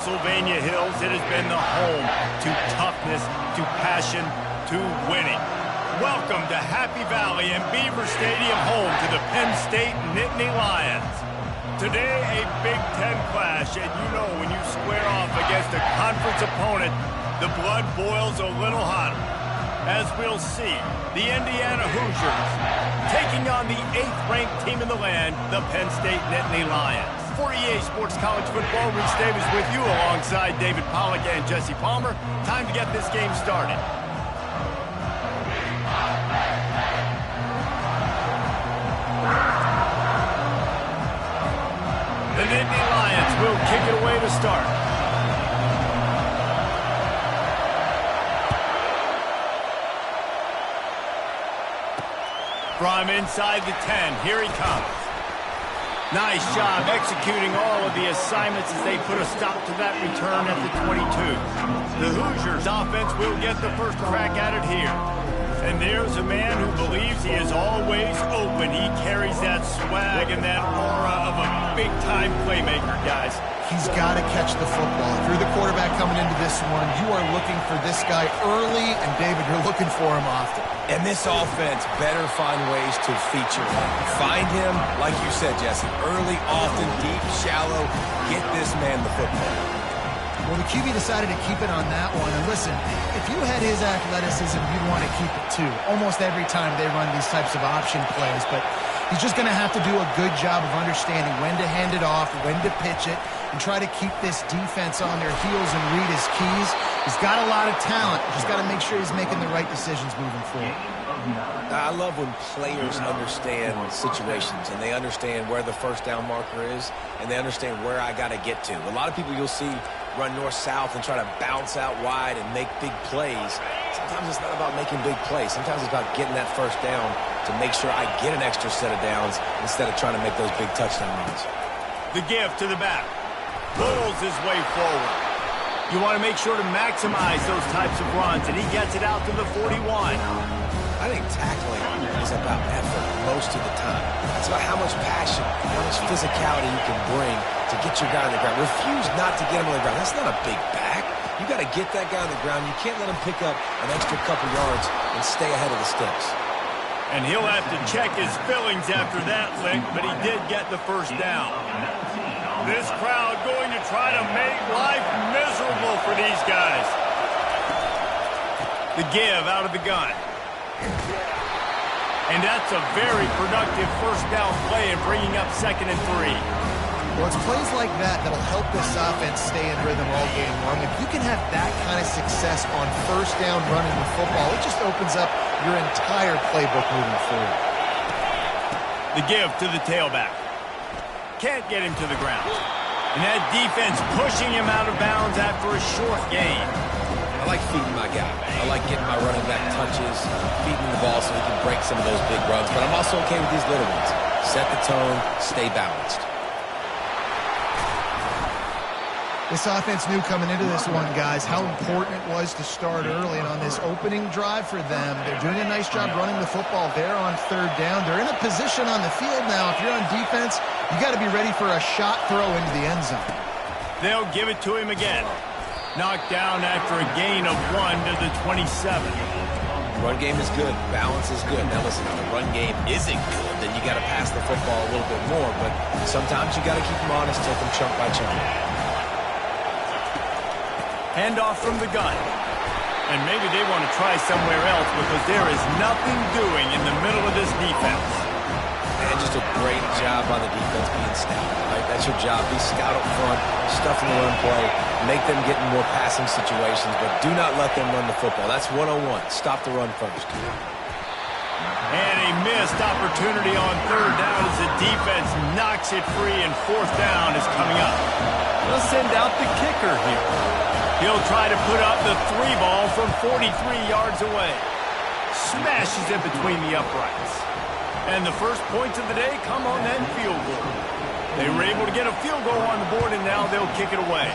Pennsylvania Hills, it has been the home to toughness, to passion, to winning. Welcome to Happy Valley and Beaver Stadium, home to the Penn State Nittany Lions. Today, a Big Ten clash, and you know when you square off against a conference opponent, the blood boils a little hotter. As we'll see, the Indiana Hoosiers taking on the 8th-ranked team in the land, the Penn State Nittany Lions. For EA Sports College Football, Rich Davis with you alongside David Pollack and Jesse Palmer. Time to get this game started. The Nittany Lions will kick it away to start. From inside the 10, here he comes. Nice job executing all of the assignments as they put a stop to that return at the 22. The Hoosiers offense will get the first crack at it here. And there's a man who believes he is always open. He carries that swag and that aura of a big-time playmaker, guys. He's got to catch the football. If you're the quarterback coming into this one, you are looking for this guy early, and David, you're looking for him often. And this offense better find ways to feature him. Find him, like you said, Jesse, early, often, deep, shallow. Get this man the football. Well, the QB decided to keep it on that one. And listen, if you had his athleticism, you'd want to keep it too. Almost every time they run these types of option plays. But he's just going to have to do a good job of understanding when to hand it off, when to pitch it, and try to keep this defense on their heels and read his keys. He's got a lot of talent. He's got to make sure he's making the right decisions moving forward. I love when players understand situations and they understand where the first down marker is and they understand where I got to get to. A lot of people you'll see run north-south and try to bounce out wide and make big plays. Sometimes it's not about making big plays. Sometimes it's about getting that first down to make sure I get an extra set of downs instead of trying to make those big touchdown runs. The give to the back. Pulls his way forward. You want to make sure to maximize those types of runs, and he gets it out to the 41. I think tackling is about effort most of the time. It's about how much passion, how much physicality you can bring to get your guy on the ground. Refuse not to get him on the ground. That's not a big back. You got to get that guy on the ground. You can't let him pick up an extra couple yards and stay ahead of the sticks. And he'll have to check his fillings after that lick, but he did get the first down. This crowd going to try to make life miserable for these guys. The give out of the gun. And that's a very productive first down play and bringing up 2nd and 3. Well, it's plays like that that'll help this offense stay in rhythm all game long. If you can have that kind of success on first down running the football, it just opens up your entire playbook moving forward. The give to the tailback. Can't get him to the ground. And that defense pushing him out of bounds after a short gain. I like feeding my guy. I like getting my running back touches, feeding the ball so he can break some of those big runs. But I'm also okay with these little ones. Set the tone, stay balanced. This offense knew coming into this one, guys, how important it was to start early. And on this opening drive for them, they're doing a nice job running the football there on 3rd down. They're in a position on the field now. If you're on defense, you got to be ready for a shot throw into the end zone. They'll give it to him again. Knocked down after a gain of 1 to the 27. Run game is good. Balance is good. Now listen, if the run game isn't good, then you got to pass the football a little bit more. But sometimes you got to keep them honest, take them chunk by chunk. Handoff from the gun. And maybe they want to try somewhere else because there is nothing doing in the middle of this defense. And just a great job on the defense being stout. Right? That's your job. Be scout up front, stuff in the run play, make them get in more passing situations, but do not let them run the football. That's 101. Stop the run first. And a missed opportunity on 3rd down as the defense knocks it free, and 4th down is coming up. They'll send out the kicker here. He'll try to put up the 3 ball from 43 yards away. Smashes it between the uprights. And the first points of the day come on that field goal. They were able to get a field goal on the board, and now they'll kick it away.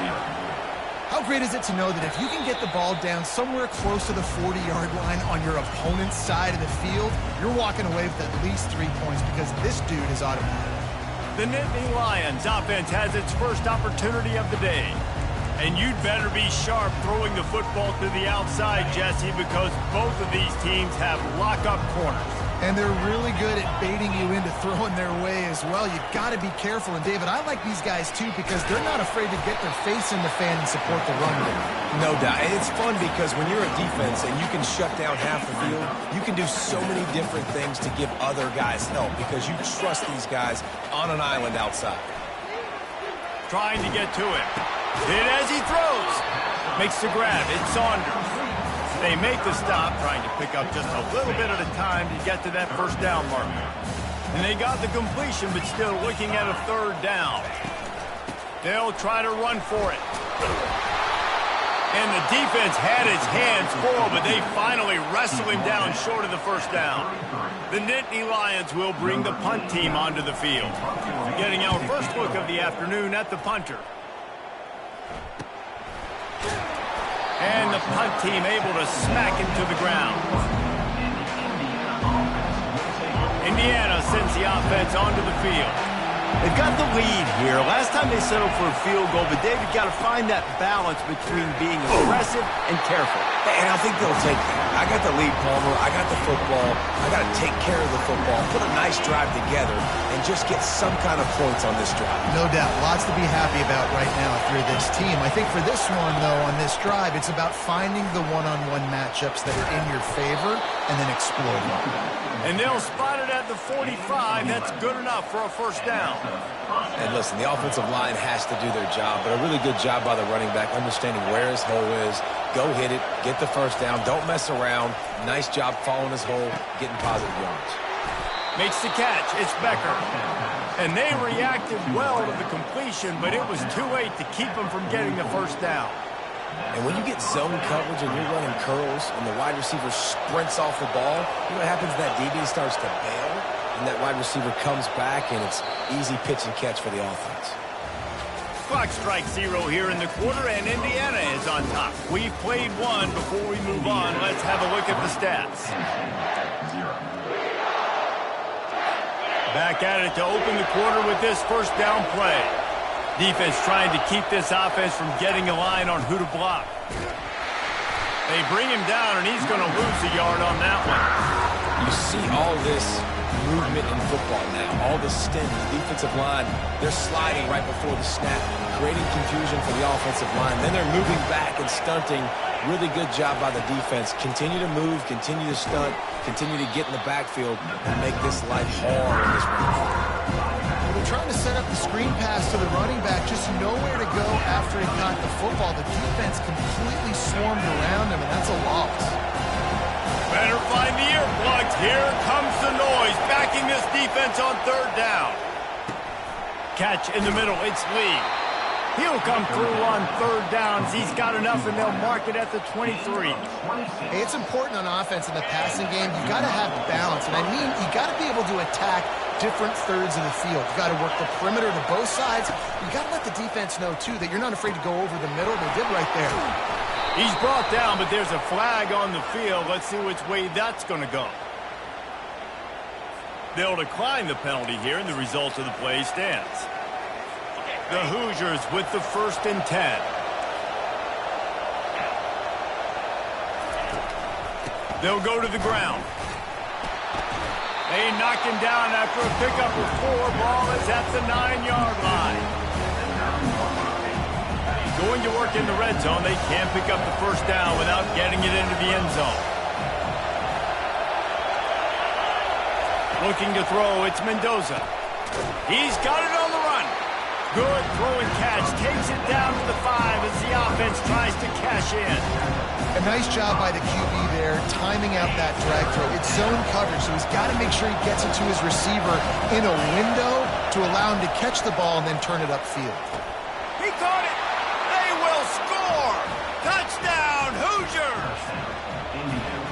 How great is it to know that if you can get the ball down somewhere close to the 40-yard line on your opponent's side of the field, you're walking away with at least 3 points because this dude is automatic. The Nittany Lions offense has its first opportunity of the day. And you'd better be sharp throwing the football to the outside, Jesse, because both of these teams have lock-up corners. And they're really good at baiting you into throwing their way as well. You've got to be careful. And, David, I like these guys, too, because they're not afraid to get their face in the fan and support the run game. No doubt. And it's fun because when you're a defense and you can shut down half the field, you can do so many different things to give other guys help because you trust these guys on an island outside. Trying to get to him. Hit as he throws. Makes the grab. It's Saunders. They make the stop, trying to pick up just a little bit at a time to get to that first down marker. And they got the completion, but still looking at a third down. They'll try to run for it. And the defense had its hands full, but they finally wrestle him down short of the first down. The Nittany Lions will bring the punt team onto the field. Getting our first look of the afternoon at the punter. And the punt team able to smack him to the ground. Indiana sends the offense onto the field. They've got the lead here. Last time they settled for a field goal, but David got to find that balance between being aggressive and careful. And I think they'll take that. I got the lead, Palmer. I got the football. I got to take care of the football, put a nice drive together, and just get some kind of points on this drive. No doubt. Lots to be happy about right now if you're this team. I think for this one, though, on this drive, it's about finding the one-on-one matchups that are in your favor and then exploiting them. And they'll spot it at the 45. That's good enough for a first down. And listen, the offensive line has to do their job, but a really good job by the running back understanding where his hole is. Go hit it, get the first down, don't mess around. Nice job following his hole, getting positive yards. Makes the catch. It's Becker. And they reacted well to the completion, but it was too late to keep them from getting the first down. And when you get zone coverage and you're running curls and the wide receiver sprints off the ball, you know what happens? That DB starts to bail, and that wide receiver comes back, and it's easy pitch and catch for the offense. Clock strikes 0 here in the quarter, and Indiana is on top. We've played one. Before we move on, let's have a look at the stats. Back at it to open the quarter with this first down play. Defense trying to keep this offense from getting a line on who to block. They bring him down, and he's going to lose a yard on that one. You see all this movement in football now. All the stint, the defensive line, they're sliding right before the snap, creating confusion for the offensive line. Then they're moving back and stunting. Really good job by the defense. Continue to move, continue to stunt, continue to get in the backfield and make this life hard in this run. They're trying to set up the screen pass to the running back, just nowhere to go after he got the football. The defense completely swarmed around him, and that's a loss. Better find the earplugs. Here comes the noise, backing this defense on third down. Catch in the middle. It's Lee. He'll come through on third downs. He's got enough, and they'll mark it at the 23. Hey, it's important on offense in the passing game. You got to have balance, and I mean you got to be able to attack different thirds of the field. You got to work the perimeter to both sides. You got to let the defense know too that you're not afraid to go over the middle. They did right there. He's brought down, but there's a flag on the field. Let's see which way that's going to go. They'll decline the penalty here, and the result of the play stands. The Hoosiers with the 1st and 10. They'll go to the ground. They knock him down after a pickup of 4. Ball is at the 9-yard line. Going to work in the red zone. They can't pick up the first down without getting it into the end zone. Looking to throw, it's Mendoza. He's got it on the run. Good throw and catch. Takes it down to the 5 as the offense tries to cash in. A nice job by the QB there, timing out that drag throw. It's zone coverage, so he's got to make sure he gets it to his receiver in a window to allow him to catch the ball and then turn it upfield. He caught it. They will score. Touchdown, Hoosiers.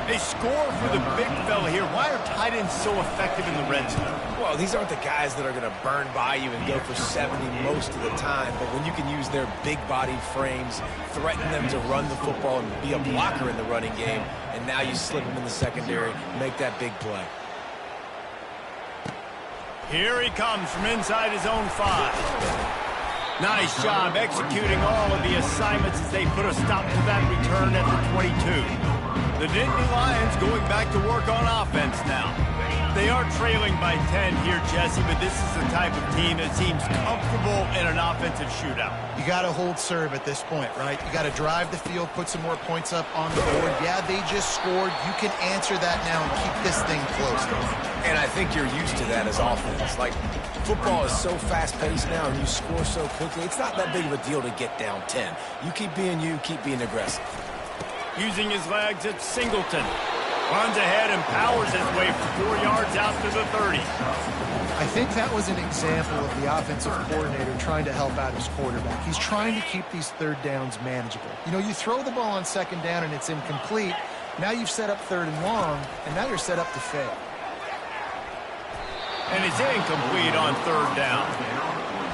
They score for the big fella here. Why are tight ends so effective in the red zone? Well, these aren't the guys that are going to burn by you and go for 70 most of the time, but when you can use their big-bodied frames, threaten them to run the football and be a blocker in the running game, and now you slip them in the secondary, make that big play. Here he comes from inside his own 5. Nice job executing all of the assignments as they put a stop to that return at the 22. The Nittany Lions going back to work on offense now. They are trailing by 10 here, Jesse, but this is the type of team that seems comfortable in an offensive shootout. You got to hold serve at this point, right? You got to drive the field, put some more points up on the board. Yeah, they just scored. You can answer that now and keep this thing close. And I think you're used to that as offense. Like, football is so fast-paced now and you score so quickly, it's not that big of a deal to get down 10. You, keep being aggressive. Using his legs, it's Singleton. Runs ahead and powers his way for 4 yards out to the 30. I think that was an example of the offensive coordinator trying to help out his quarterback. He's trying to keep these third downs manageable. You know, you throw the ball on second down and it's incomplete. Now you've set up third and long, and now you're set up to fail. And it's incomplete on third down.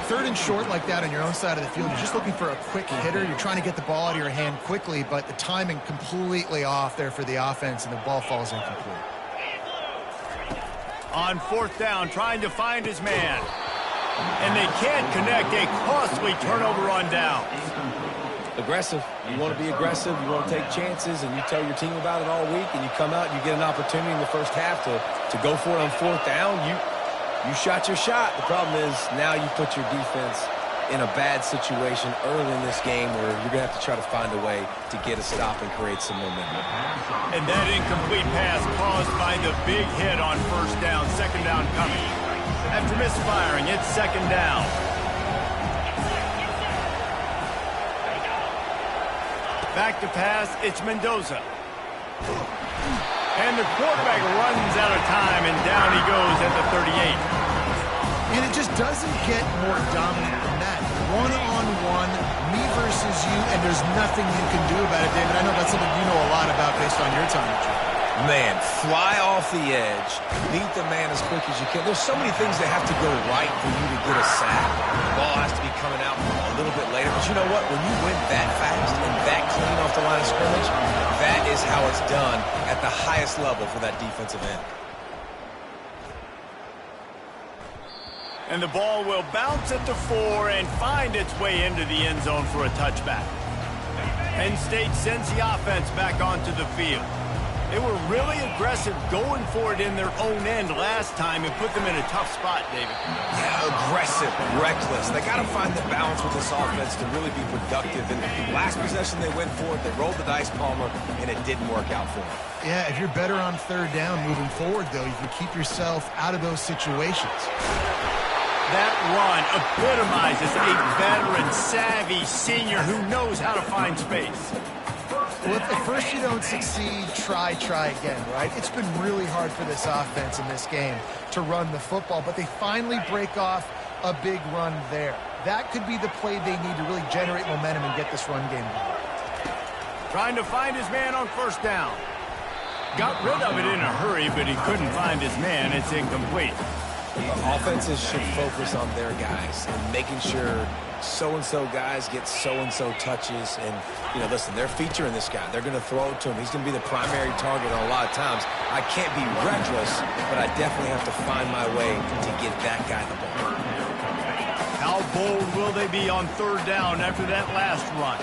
Third and short like that on your own side of the field, you're just looking for a quick hitter. You're trying to get the ball out of your hand quickly, but the timing completely off there for the offense, and the ball falls incomplete. On fourth down, trying to find his man. And they can't connect. A costly turnover on downs. Aggressive. You want to be aggressive. You want to take chances, and you tell your team about it all week, and you come out and you get an opportunity in the first half to go for it on fourth down. You shot your shot. The problem is now you put your defense in a bad situation early in this game where you're going to have to try to find a way to get a stop and create some momentum. And that incomplete pass caused by the big hit on first down. Second down coming. After misfiring, it's second down. Back to pass, it's Mendoza. And the quarterback runs out of time, and down he goes at the 38. And it just doesn't get more dominant than that. One-on-one, me versus you, and there's nothing you can do about it, David. I know that's something you know a lot about based on your time at Georgia. Man, fly off the edge, beat the man as quick as you can. There's so many things that have to go right for you to get a sack. The ball has to be coming out a little bit later. But you know what? When you win that fast and that clean off the line of scrimmage, that is how it's done at the highest level for that defensive end. And the ball will bounce at the 4 and find its way into the end zone for a touchback. Penn State sends the offense back onto the field. They were really aggressive going for it in their own end last time and put them in a tough spot, David. Yeah, aggressive, reckless. They got to find the balance with this offense to really be productive. And last possession they went for it, they rolled the dice, Palmer, and it didn't work out for them. Yeah, if you're better on third down moving forward, though, you can keep yourself out of those situations. That run epitomizes a veteran, savvy senior who knows how to find space. Well, if at first you don't succeed, try again, right? It's been really hard for this offense in this game to run the football, but they finally break off a big run there. That could be the play they need to really generate momentum and get this run game going. Trying to find his man on first down. Got rid of it in a hurry, but he couldn't find his man. It's incomplete. Offenses should focus on their guys and making sure so-and-so guys get so-and-so touches. And, you know, listen, they're featuring this guy. They're going to throw it to him. He's going to be the primary target on a lot of times. I can't be reckless, but I definitely have to find my way to get that guy the ball. How bold will they be on third down after that last run?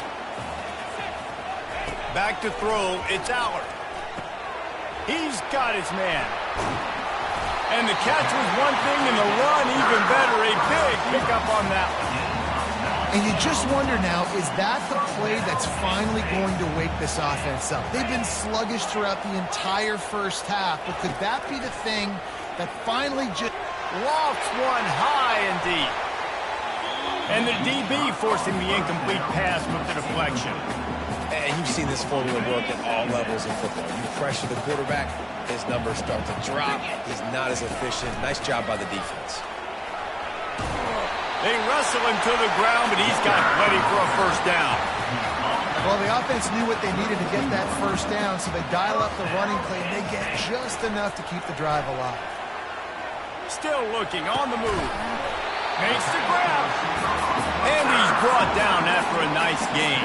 Back to throw, it's Allard. He's got his man. And the catch was one thing, and the run even better. A big pickup on that one. And you just wonder now, is that the play that's finally going to wake this offense up? They've been sluggish throughout the entire first half, but could that be the thing that finally just lofts one high and deep? And the DB forcing the incomplete pass with the deflection. And you've seen this formula work at all levels of football. You pressure the quarterback, his numbers start to drop. He's not as efficient. Nice job by the defense. They wrestle him to the ground, but he's got plenty for a first down. Well, the offense knew what they needed to get that first down, so they dial up the running play, and they get just enough to keep the drive alive. Still looking on the move. Makes the grab. And he's brought down after a nice gain.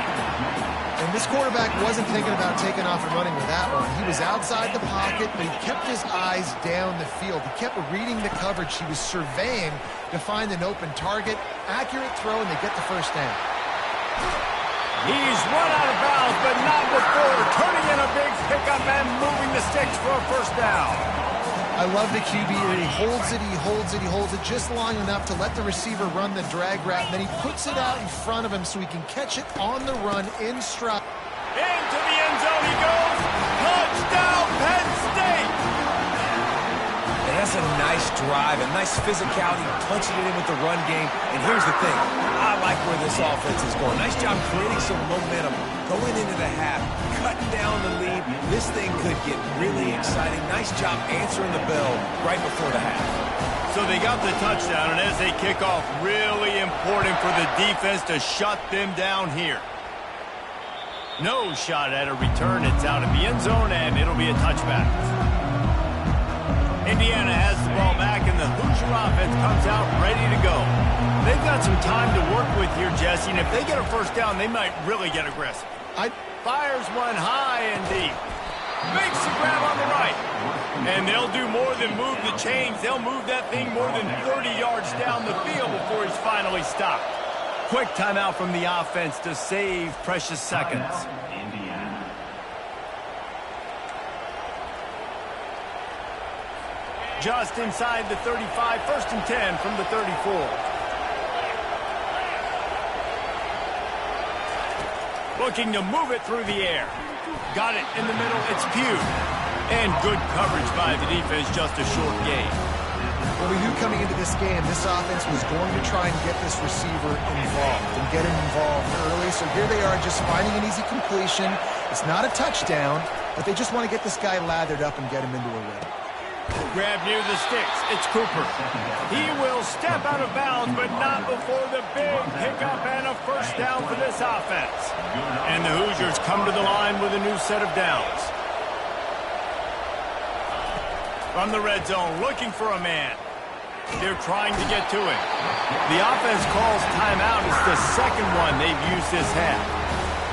And this quarterback wasn't thinking about taking off and running with that one. He was outside the pocket, but he kept his eyes down the field. He kept reading the coverage. He was surveying to find an open target. Accurate throw, and they get the first down. He's run out of bounds, but not before turning in a big pickup and moving the sticks for a first down. I love the QB here. He holds it, he holds it, he holds it just long enough to let the receiver run the drag route, and then he puts it out in front of him so he can catch it on the run in stride. Into the end zone he goes. Touchdown, Penn State! And that's a nice drive, a nice physicality, punching it in with the run game. And here's the thing. I like where this offense is going. Nice job creating some momentum, going into the half, cutting down the lead. This thing could get really exciting. Nice job answering the bell right before the half. So they got the touchdown, and as they kick off, really important for the defense to shut them down here. No shot at a return. It's out of the end zone, and it'll be a touchback. Indiana has the ball back, and the Hoosier offense comes out ready to go. They've got some time to work with here, Jesse, and if they get a first down, they might really get aggressive. Fires one high and deep. Makes the grab on the right. And they'll do more than move the chains. They'll move that thing more than 30 yards down the field before he's finally stopped. Quick timeout from the offense to save precious seconds. Just inside the 35, 1st and 10 from the 34. Looking to move it through the air. Got it in the middle, it's Pugh. And good coverage by the defense, just a short gain. Well, we knew coming into this game, this offense was going to try and get this receiver involved and get him involved early. So here they are just finding an easy completion. It's not a touchdown, but they just want to get this guy lathered up and get him into a rhythm. Grab near the sticks. It's Cooper. He will step out of bounds, but not before the big pickup and a first down for this offense. And the Hoosiers come to the line with a new set of downs. From the red zone, looking for a man. They're trying to get to him. The offense calls timeout. It's the second one they've used this half.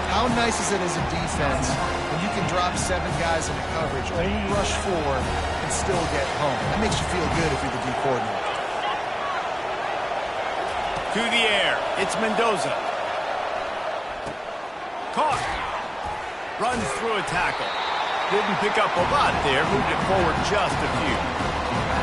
How nice is it as a defense when you can drop 7 guys into coverage, only rush 4, and still get home? That makes you feel good if you're the D coordinator. To the air. It's Mendoza. Caught. Runs through a tackle. Didn't pick up a lot there. Moved it forward just a few.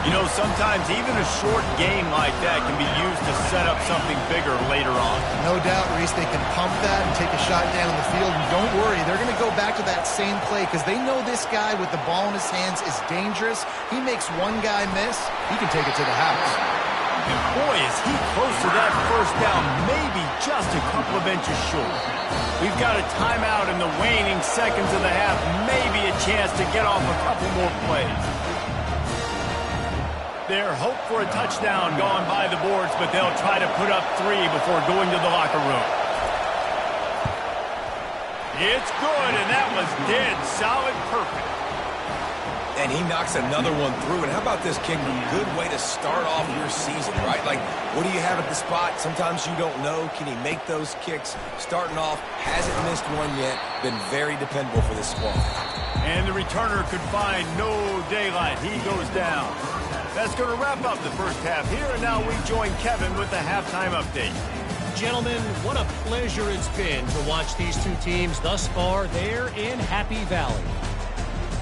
You know, sometimes even a short game like that can be used to set up something bigger later on. No doubt, Reese, they can pump that and take a shot down the field. And don't worry, they're going to go back to that same play because they know this guy with the ball in his hands is dangerous. He makes one guy miss, he can take it to the house. And boy, is he close to that first down, maybe just a couple of inches short. We've got a timeout in the waning seconds of the half, maybe a chance to get off a couple more plays. Their hope for a touchdown gone by the boards, but they'll try to put up 3 before going to the locker room. It's good, and that was dead solid perfect. And he knocks another one through. And how about this kicker? Good way to start off your season, right? Like, what do you have at the spot? Sometimes you don't know. Can he make those kicks? Starting off, hasn't missed one yet. Been very dependable for this squad. And the returner could find no daylight. He goes down. That's going to wrap up the first half here, and now we join Kevin with the halftime update. Gentlemen, what a pleasure it's been to watch these two teams thus far there in Happy Valley.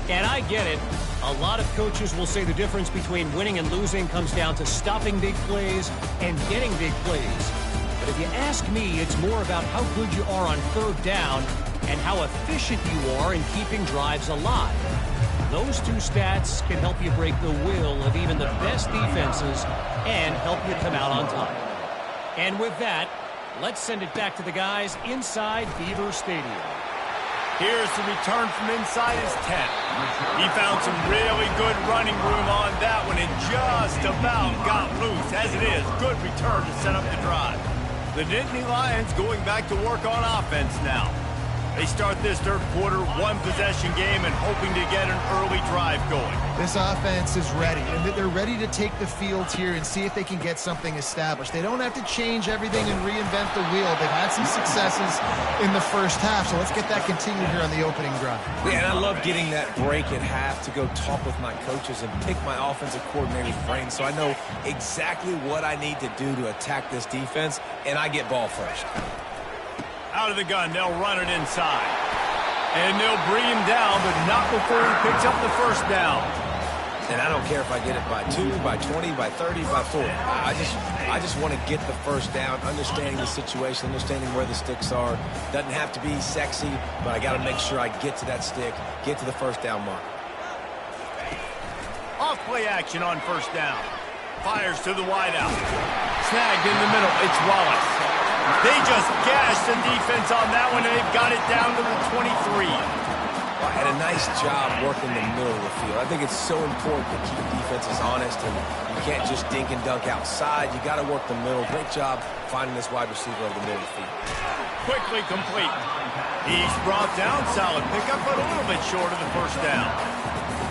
And I get it. A lot of coaches will say the difference between winning and losing comes down to stopping big plays and getting big plays. But if you ask me, it's more about how good you are on 3rd down and how efficient you are in keeping drives alive. Those two stats can help you break the will of even the best defenses and help you come out on top. And with that, let's send it back to the guys inside Beaver Stadium. Here's the return from inside his 10. He found some really good running room on that one and just about got loose. As it is, good return to set up the drive. The Nittany Lions going back to work on offense now. They start this third quarter, one-possession game, and hoping to get an early drive going. This offense is ready, and they're ready to take the field here and see if they can get something established. They don't have to change everything and reinvent the wheel. They've had some successes in the first half, so let's get that continued here on the opening drive. Yeah, and I love getting that break at half to go talk with my coaches and pick my offensive coordinator's brain so I know exactly what I need to do to attack this defense, and I get ball first. Out of the gun, they'll run it inside. And they'll bring him down, but not before he picks up the first down. And I don't care if I get it by 2, by 20, by 30, by 40. I just want to get the first down, understanding the situation, understanding where the sticks are. Doesn't have to be sexy, but I got to make sure I get to that stick, get to the first down mark. Off play action on first down. Fires to the wideout. Snagged in the middle. It's Wallace. They just gashed the defense on that one, and they've got it down to the 23. Well, had a nice job working the middle of the field. I think it's so important to keep defenses honest, and you can't just dink and dunk outside. You got to work the middle. Great job finding this wide receiver over the middle of the field. Quickly complete. He's brought down. Solid pickup, but a little bit short of the first down.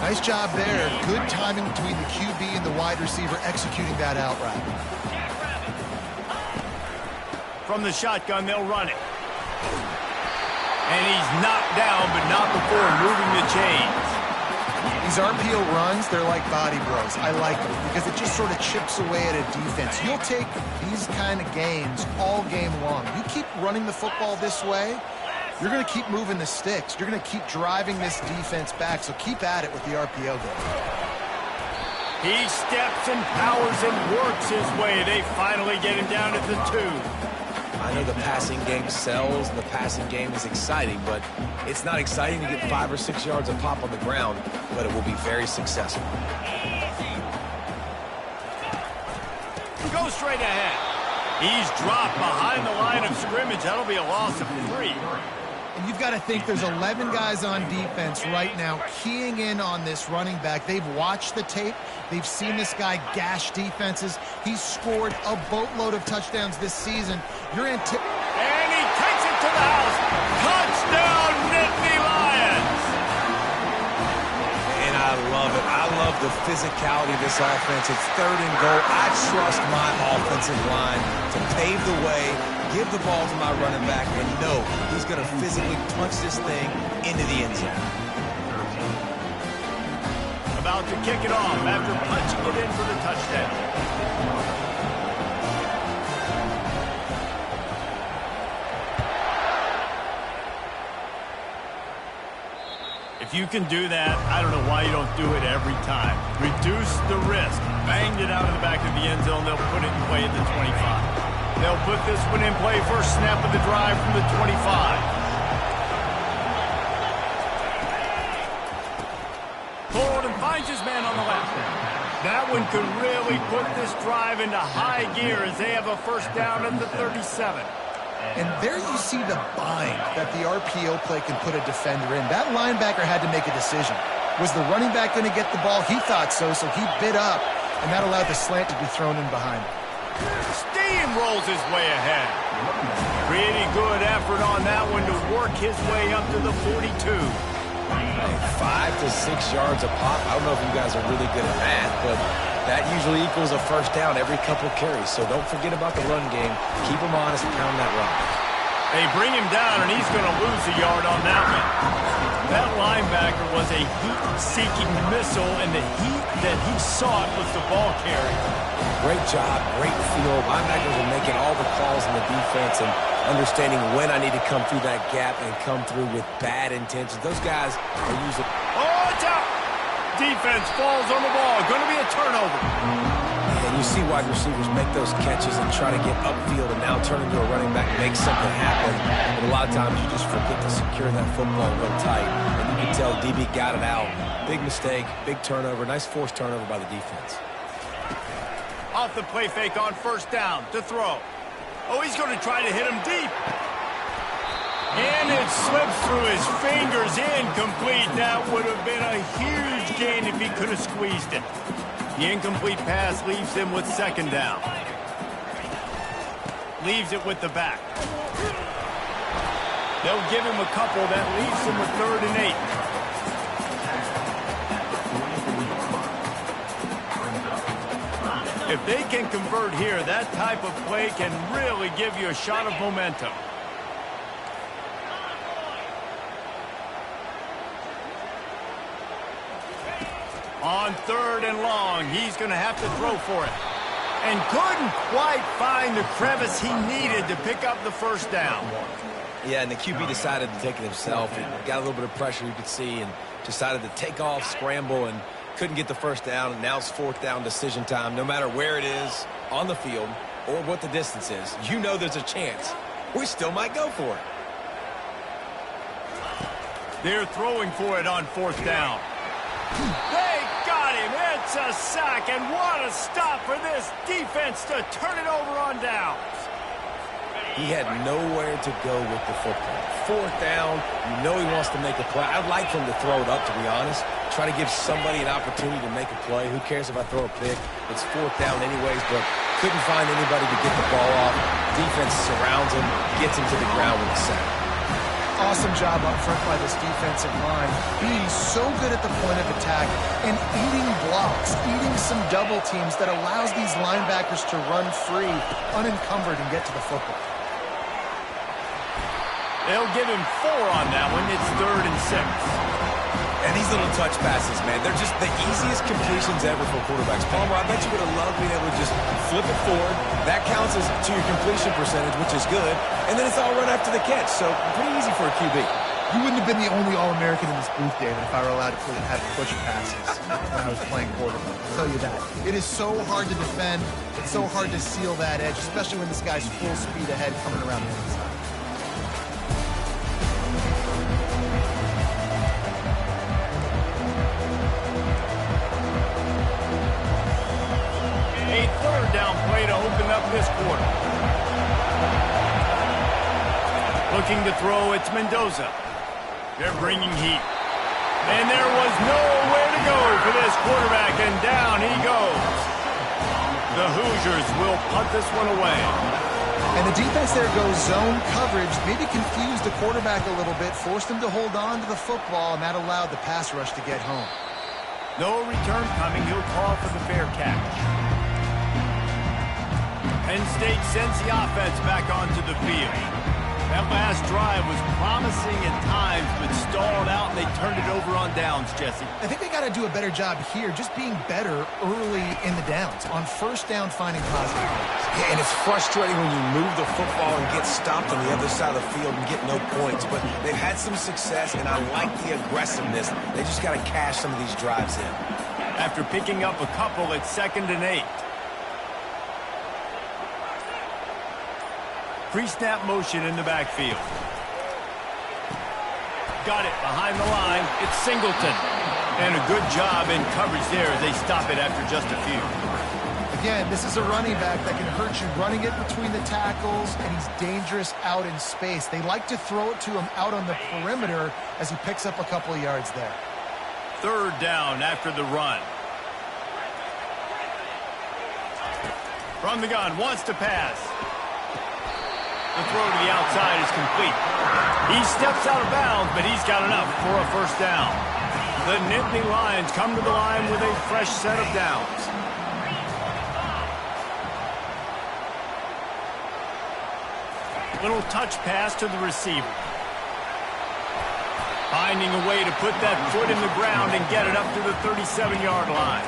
Nice job there. Good timing between the QB and the wide receiver executing that out route. From the shotgun, they'll run it. And he's knocked down, but not before moving the chains. These RPO runs, they're like body blows. I like them because it just sort of chips away at a defense. You'll take these kind of games all game long. You keep running the football this way, you're going to keep moving the sticks. You're going to keep driving this defense back, so keep at it with the RPO game. He steps and powers and works his way. They finally get him down at the 2. I know the passing game sells and the passing game is exciting, but it's not exciting to get 5 or 6 yards of pop on the ground, but it will be very successful. Go straight ahead. He's dropped behind the line of scrimmage. That'll be a loss of 3. And you've got to think there's 11 guys on defense right now keying in on this running back. They've watched the tape. They've seen this guy gash defenses. He's scored a boatload of touchdowns this season. And he takes it to the house. Touchdown, Nittany Lions. And I love it. I love the physicality of this offense. It's 3rd and goal. I trust my offensive line to pave the way, give the ball to my running back, and know he's going to physically punch this thing into the end zone. About to kick it off after punching it in for the touchdown. If you can do that, I don't know why you don't do it every time. Reduce the risk. Banged it out of the back of the end zone. They'll put it in play at the 25. They'll put this one in play. First snap of the drive from the 25. Forward and finds his man on the left. That one could really put this drive into high gear as they have a first down at the 37. And there you see the bind that the RPO play can put a defender in. That linebacker had to make a decision. Was the running back going to get the ball? He thought so he bit up, and that allowed the slant to be thrown in behind him. Steamrolls his way ahead. Pretty good effort on that one to work his way up to the 42. 5 to 6 yards a pop. I don't know if you guys are really good at math, but that usually equals a first down every couple carries. So don't forget about the run game. Keep him honest and pound that rock. They bring him down, and he's going to lose a yard on that one. That linebacker was a heat-seeking missile, and the heat that he sought was the ball carrier. Great job, great feel. Linebackers are making all the calls in the defense and understanding when I need to come through that gap and come through with bad intentions. Those guys are using... Oh, it's out! Defense falls on the ball. Going to be a turnover. And you see wide receivers make those catches and try to get upfield and now turn into a running back and make something happen. But a lot of times you just forget to secure that football real tight. And you can tell DB got it out. Big mistake, big turnover, nice forced turnover by the defense. Off the play fake on first down to throw. Oh, he's going to try to hit him deep. And it slips through his fingers, incomplete. That would have been a huge gain if he could have squeezed it. The incomplete pass leaves him with second down. Leaves it with the back. They'll give him a couple that leaves him with 3rd and 8. If they can convert here, that type of play can really give you a shot of momentum. On 3rd and long, he's going to have to throw for it. And couldn't quite find the crevice he needed to pick up the 1st down. Yeah, and the QB decided to take it himself. He got a little bit of pressure, you could see, and decided to take off, scramble, and couldn't get the 1st down. And now it's 4th down decision time. No matter where it is on the field or what the distance is, you know there's a chance. We still might go for it. They're throwing for it on 4th down. They got him. It's a sack, and what a stop for this defense to turn it over on downs. He had nowhere to go with the football. 4th down, you know he wants to make a play. I'd like him to throw it up, to be honest. Try to give somebody an opportunity to make a play. Who cares if I throw a pick? It's 4th down anyways, but couldn't find anybody to get the ball off. Defense surrounds him, gets him to the ground with a sack. Awesome job up front by this defensive line, being so good at the point of attack and eating blocks, eating some double teams that allows these linebackers to run free, unencumbered, and get to the football. They'll give him 4 on that one. It's 3rd and 6. And these little touch passes, man, they're just the easiest completions ever for quarterbacks. Palmer, I bet you would have loved being able to just flip it forward. That counts as to your completion percentage, which is good. And then it's all run after the catch. So pretty easy for a QB. You wouldn't have been the only All-American in this booth, David, if I were allowed to have push passes when I was playing quarterback. I'll tell you that. It is so hard to defend. It's so hard to seal that edge, especially when this guy's full speed ahead coming around the inside. A 3rd down play to open up this quarter. Looking to throw, it's Mendoza. They're bringing heat. And there was nowhere to go for this quarterback, and down he goes. The Hoosiers will punt this one away. And the defense there goes zone coverage, maybe confused the quarterback a little bit, forced him to hold on to the football, and that allowed the pass rush to get home. No return coming. He'll call for the fair catch. Penn State sends the offense back onto the field. That last drive was promising at times, but stalled out, and they turned it over on downs, Jesse. I think they got to do a better job here, just being better early in the downs. On 1st down, finding positive plays. Yeah, and it's frustrating when you move the football and get stopped on the other side of the field and get no points. But they've had some success, and I like the aggressiveness. They just got to cash some of these drives in. After picking up a couple, it's 2nd and 8. Pre-snap motion in the backfield. Got it behind the line. It's Singleton. And a good job in coverage there as they stop it after just a few. Again, this is a running back that can hurt you running it between the tackles, and he's dangerous out in space. They like to throw it to him out on the perimeter as he picks up a couple of yards there. 3rd down after the run. From the gun, wants to pass. The throw to the outside is complete. He steps out of bounds, but he's got enough for a 1st down. The Nittany Lions come to the line with a fresh set of downs. Little touch pass to the receiver. Finding a way to put that foot in the ground and get it up to the 37-yard line.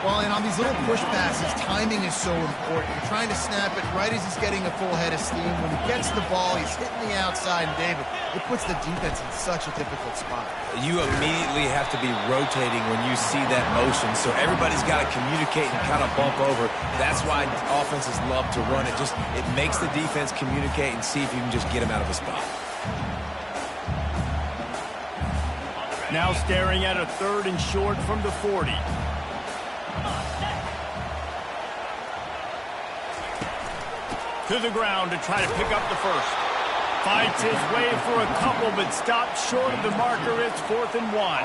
Well, and on these little push passes, timing is so important. You're trying to snap it right as he's getting a full head of steam. When he gets the ball, he's hitting the outside, and David, it puts the defense in such a difficult spot. You immediately have to be rotating when you see that motion, so everybody's got to communicate and kind of bump over. That's why offenses love to run it. It makes the defense communicate and see if you can just get him out of a spot. Now staring at a 3rd and short from the 40. To the ground to try to pick up the 1st. Fights his way for a couple, but stopped short of the marker. It's 4th and 1.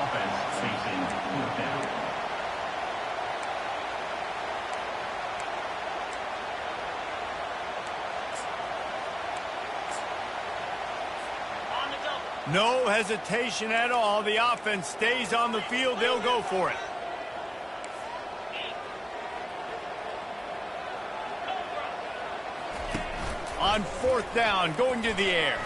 No hesitation at all. The offense stays on the field. They'll go for it. On 4th down, going to the air.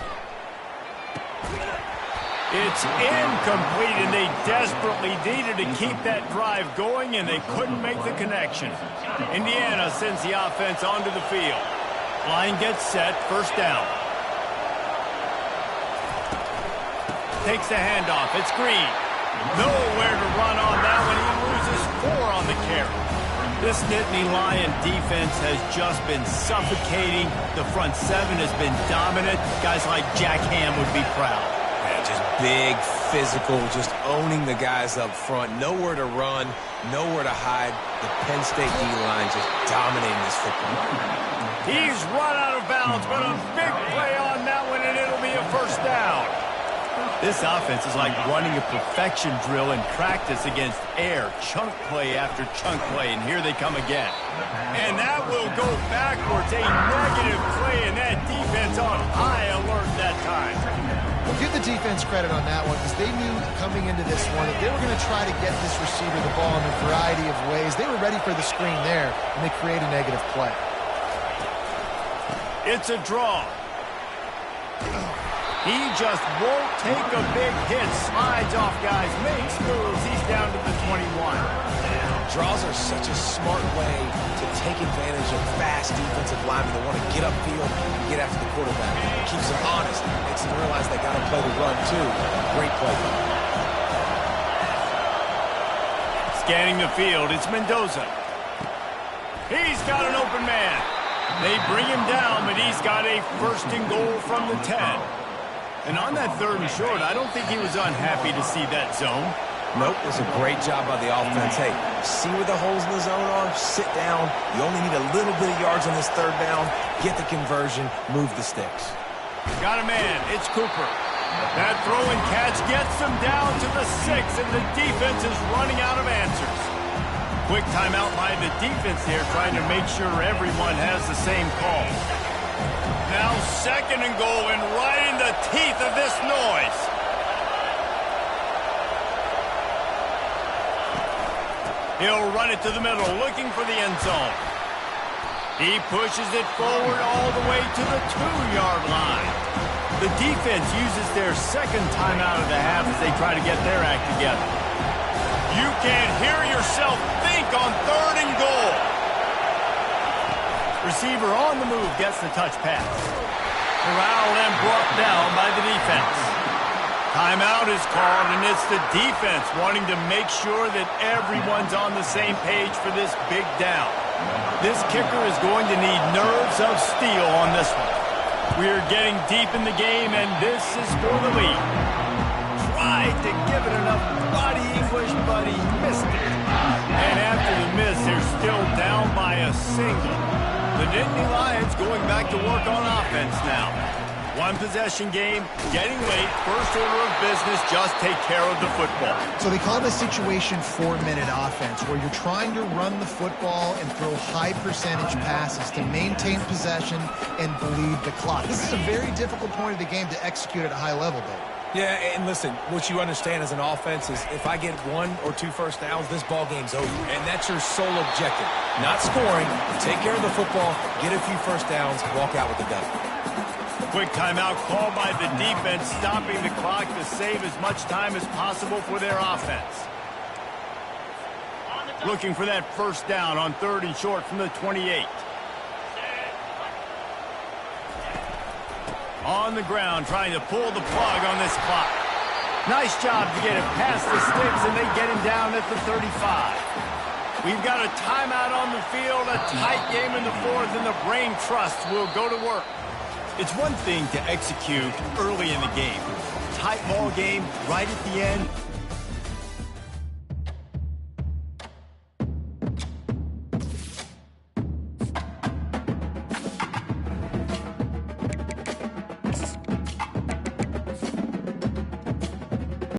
It's incomplete, and they desperately needed to keep that drive going, and they couldn't make the connection. Indiana sends the offense onto the field. Line gets set, 1st down. Takes the handoff. It's Green. Nowhere to run on that one. He loses 4 on the carry. This Nittany Lion defense has just been suffocating. The front 7 has been dominant. Guys like Jack Ham would be proud. Yeah, just big, physical, just owning the guys up front. Nowhere to run, nowhere to hide. The Penn State D-line just dominating this football. He's run out of bounds, but a big play on that one, and it'll be a 1st down. This offense is like running a perfection drill in practice against air. Chunk play after chunk play, and here they come again. And that will go backwards. A negative play, and that defense on high alert that time. Well, give the defense credit on that one because they knew coming into this one that they were going to try to get this receiver the ball in a variety of ways. They were ready for the screen there, and they create a negative play. It's a draw. He just won't take a big hit. Slides off guys, makes moves. He's down to the 21. Draws are such a smart way to take advantage of fast defensive linemen that want to get upfield and get after the quarterback. It keeps them honest. Makes them realize they got to play the run, too. Great play. Scanning the field, it's Mendoza. He's got an open man. They bring him down, but he's got a 1st and goal from the 10. And on that 3rd and short, I don't think he was unhappy to see that zone. Nope, it's a great job by the offense. Hey, see where the holes in the zone are? Sit down. You only need a little bit of yards on this 3rd down. Get the conversion. Move the sticks. Got a man. It's Cooper. That throw and catch gets them down to the 6, and the defense is running out of answers. Quick timeout by the defense here, trying to make sure everyone has the same call. Now 2nd and goal, and right in the teeth of this noise. He'll run it to the middle, looking for the end zone. He pushes it forward all the way to the 2-yard line. The defense uses their 2nd timeout of the half as they try to get their act together. You can't hear yourself think on 3rd and goal. Receiver on the move gets the touch pass. Corralled and brought down by the defense. Timeout is called, and it's the defense wanting to make sure that everyone's on the same page for this big down. This kicker is going to need nerves of steel on this one. We're getting deep in the game, and this is for the lead. Tried to give it enough body English, but he missed it. And after the miss, they're still down by a single. The Nittany Lions going back to work on offense now. 1-possession game, getting late, 1st order of business, just take care of the football. So they call this situation 4-minute offense, where you're trying to run the football and throw high-percentage passes to maintain possession and bleed the clock. This is a very difficult point of the game to execute at a high level, though. Yeah, and listen, what you understand as an offense is if I get 1 or 2 first downs, this ball game's over. And that's your sole objective. Not scoring, take care of the football, get a few first downs, walk out with the dub. Quick timeout called by the defense, stopping the clock to save as much time as possible for their offense. Looking for that 1st down on 3rd and short from the 28. On the ground, trying to pull the plug on this clock. Nice job to get it past the sticks, and they get him down at the 35. We've got a timeout on the field, a tight game in the 4th, and the brain trust will go to work. It's one thing to execute early in the game. Tight ball game, right at the end,